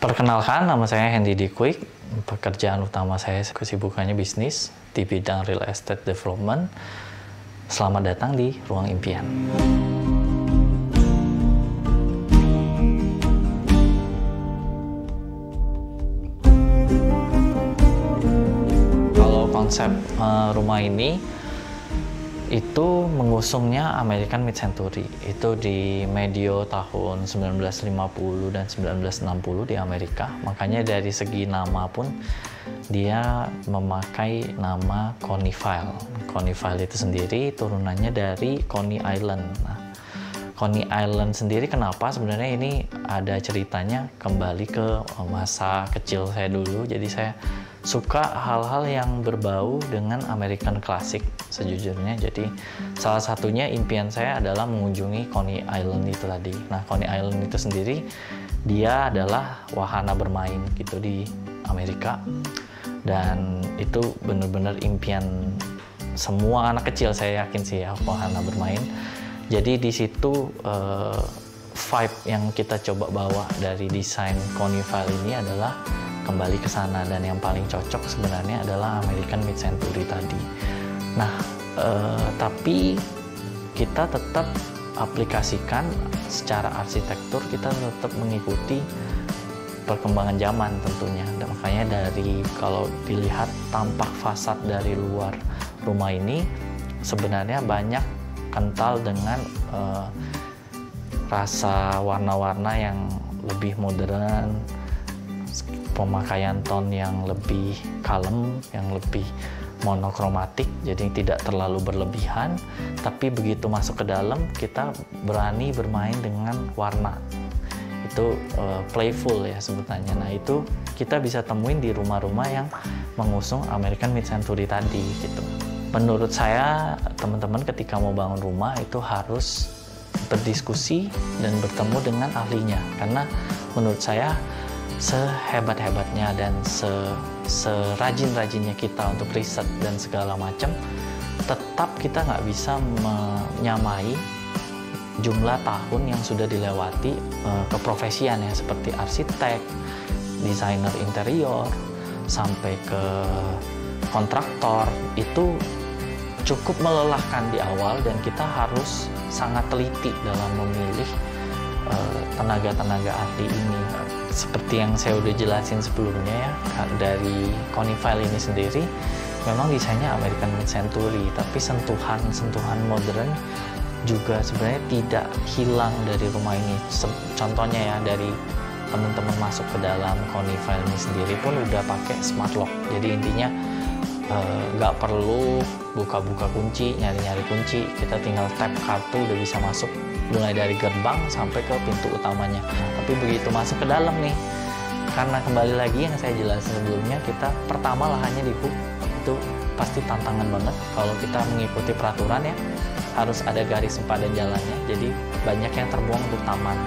Perkenalkan, nama saya Hendy Dikwyk. Pekerjaan utama saya kesibukannya bisnis di bidang real estate development. Selamat datang di Ruang Impian. Kalau konsep rumah ini itu mengusungnya American Mid-Century. Itu di medio tahun 1950 dan 1960 di Amerika. Makanya dari segi nama pun dia memakai nama Coneyville. Coneyville itu sendiri turunannya dari Coney Island. Nah, Coney Island sendiri kenapa? Sebenarnya ini ada ceritanya kembali ke masa kecil saya dulu. Jadi saya suka hal-hal yang berbau dengan American Classic sejujurnya. Jadi salah satunya impian saya adalah mengunjungi Coney Island itu tadi. Nah, Coney Island itu sendiri dia adalah wahana bermain gitu di Amerika. Dan itu benar-benar impian semua anak kecil, saya yakin sih ya, wahana bermain. Jadi di situ vibe yang kita coba bawa dari desain Coneyville ini adalah kembali ke sana, dan yang paling cocok sebenarnya adalah American Mid-Century tadi. Nah, tapi kita tetap aplikasikan secara arsitektur, kita tetap mengikuti perkembangan zaman tentunya. Dan makanya dari kalau dilihat tampak fasad dari luar rumah ini sebenarnya banyak kental dengan rasa warna-warna yang lebih modern, pemakaian tone yang lebih kalem, yang lebih monokromatik, jadi tidak terlalu berlebihan, tapi begitu masuk ke dalam kita berani bermain dengan warna. Itu playful ya sebutannya. Nah, itu kita bisa temuin di rumah-rumah yang mengusung American Mid-Century tadi gitu. Menurut saya, teman-teman ketika mau bangun rumah itu harus berdiskusi dan bertemu dengan ahlinya, karena menurut saya sehebat-hebatnya dan serajin-rajinnya kita untuk riset dan segala macam, tetap kita nggak bisa menyamai jumlah tahun yang sudah dilewati keprofesian ya, seperti arsitek, desainer interior, sampai ke kontraktor. Itu cukup melelahkan di awal dan kita harus sangat teliti dalam memilih tenaga-tenaga ahli ini. Seperti yang saya udah jelasin sebelumnya ya, dari Coneyville ini sendiri memang desainnya American Mid-Century, tapi sentuhan modern juga sebenarnya tidak hilang dari rumah ini. Contohnya ya, dari teman-teman masuk ke dalam Coneyville ini sendiri pun udah pakai smart lock. Jadi intinya nggak perlu buka-buka kunci, nyari-nyari kunci, kita tinggal tap kartu udah bisa masuk, mulai dari gerbang sampai ke pintu utamanya. Tapi begitu masuk ke dalam nih, karena kembali lagi yang saya jelasin sebelumnya, kita pertama lahannya di hook, itu pasti tantangan banget kalau kita mengikuti peraturan ya, harus ada garis sempadan jalannya, jadi banyak yang terbuang untuk taman.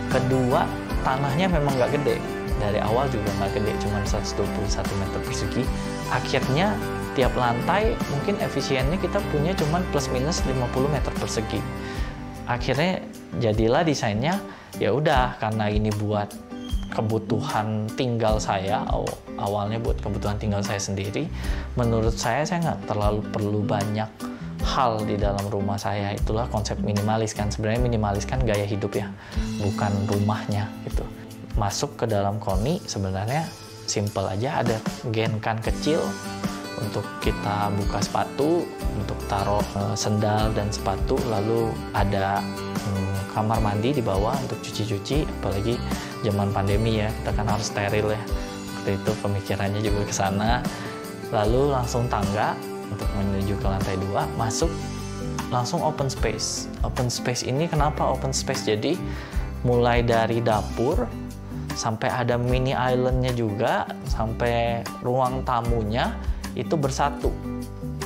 Kedua, tanahnya memang nggak gede, dari awal juga nggak gede, cuma 121 meter persegi. Akhirnya tiap lantai mungkin efisiennya kita punya cuma plus minus 50 meter persegi. Akhirnya jadilah desainnya, ya udah, karena ini buat kebutuhan tinggal saya, awalnya buat kebutuhan tinggal saya sendiri, menurut saya nggak terlalu perlu banyak hal di dalam rumah saya. Itulah konsep minimalis kan, sebenarnya minimalis kan gaya hidup ya, bukan rumahnya gitu. Masuk ke dalam Coney sebenarnya simple aja, ada genkan kecil untuk kita buka sepatu, untuk taruh sendal dan sepatu, lalu ada kamar mandi di bawah untuk cuci-cuci, apalagi zaman pandemi ya, kita kan harus steril ya. Waktu itu pemikirannya juga ke sana. Lalu langsung tangga untuk menuju ke lantai 2, masuk langsung open space. Open space ini kenapa open space? Jadi mulai dari dapur sampai ada mini islandnya juga, sampai ruang tamunya itu bersatu.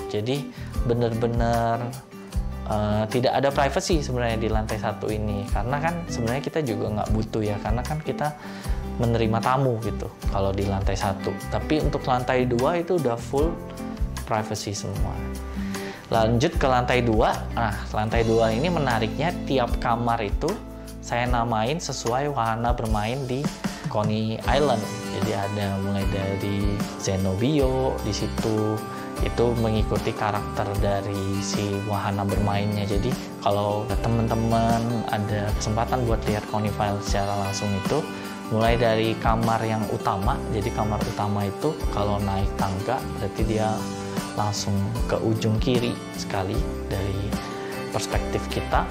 Jadi benar-benar tidak ada privacy sebenarnya di lantai 1 ini, karena kan sebenarnya kita juga nggak butuh ya, karena kan kita menerima tamu gitu kalau di lantai 1. Tapi untuk lantai 2 itu udah full privacy semua. Lanjut ke lantai 2. Nah, lantai 2 ini menariknya tiap kamar itu saya namain sesuai wahana bermain di Coney Island. Jadi ada mulai dari Zenobio di situ, itu mengikuti karakter dari si wahana bermainnya. Jadi kalau teman-teman ada kesempatan buat lihat Coney Island secara langsung itu, mulai dari kamar yang utama. Jadi kamar utama itu kalau naik tangga berarti dia langsung ke ujung kiri sekali dari perspektif kita.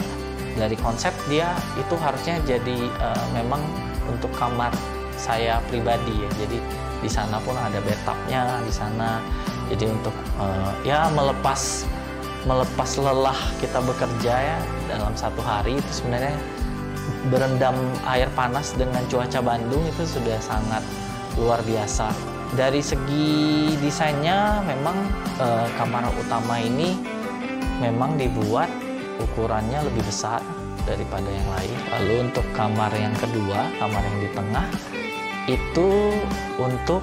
Dari konsep dia itu harusnya jadi memang untuk kamar saya pribadi ya. Jadi di sana pun ada bathtubnya di sana. Jadi untuk ya melepas lelah kita bekerja ya dalam satu hari itu sebenarnya berendam air panas dengan cuaca Bandung itu sudah sangat luar biasa. Dari segi desainnya memang kamar utama ini memang dibuat ukurannya lebih besar daripada yang lain. Lalu untuk kamar yang kedua, kamar yang di tengah itu untuk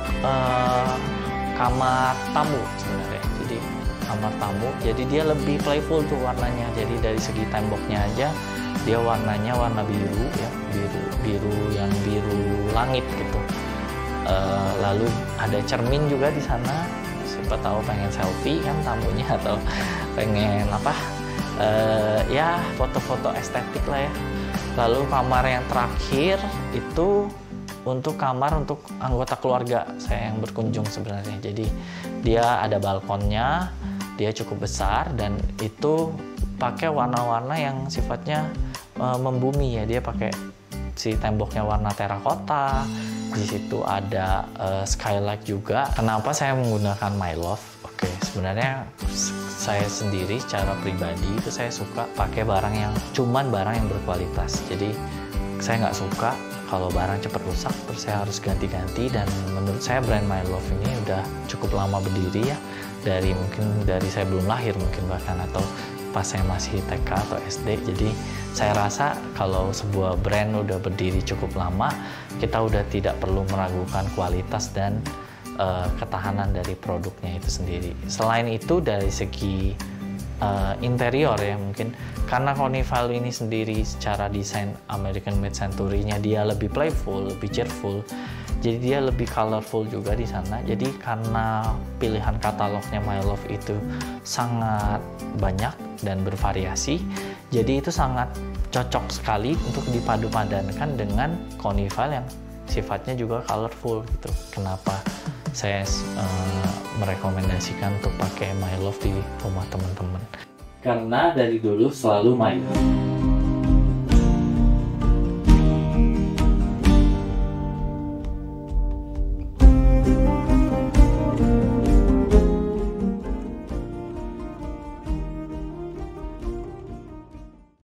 kamar tamu sebenarnya. Jadi kamar tamu, jadi dia lebih playful tuh warnanya. Jadi dari segi temboknya aja dia warnanya warna biru ya, biru yang biru langit gitu. Lalu ada cermin juga di sana. Siapa tahu pengen selfie kan tamunya atau pengen apa? Ya foto-foto estetik lah ya. Lalu kamar yang terakhir itu untuk kamar untuk anggota keluarga saya yang berkunjung sebenarnya. Jadi dia ada balkonnya, dia cukup besar dan itu pakai warna-warna yang sifatnya membumi ya. Dia pakai si temboknya warna terakota. Di situ ada skylight juga. Kenapa saya menggunakan My Love? Oke, sebenarnya saya sendiri secara pribadi itu saya suka pakai barang yang barang yang berkualitas. Jadi saya nggak suka kalau barang cepat rusak terus saya harus ganti-ganti, dan menurut saya brand My Love ini udah cukup lama berdiri ya, mungkin dari saya belum lahir mungkin bahkan, atau pas saya masih TK atau SD. Jadi saya rasa kalau sebuah brand udah berdiri cukup lama, kita udah tidak perlu meragukan kualitas dan ketahanan dari produknya itu sendiri. Selain itu dari segi interior ya, mungkin karena Coney Island ini sendiri secara desain American Mid Century-nya dia lebih playful, lebih cheerful, jadi dia lebih colorful juga di sana. Jadi karena pilihan katalognya My Love itu sangat banyak dan bervariasi, jadi itu sangat cocok sekali untuk dipadu-padankan dengan Coney Island yang sifatnya juga colorful gitu. Kenapa saya merekomendasikan untuk pakai My Love di rumah teman-teman? Karena dari dulu selalu My Love.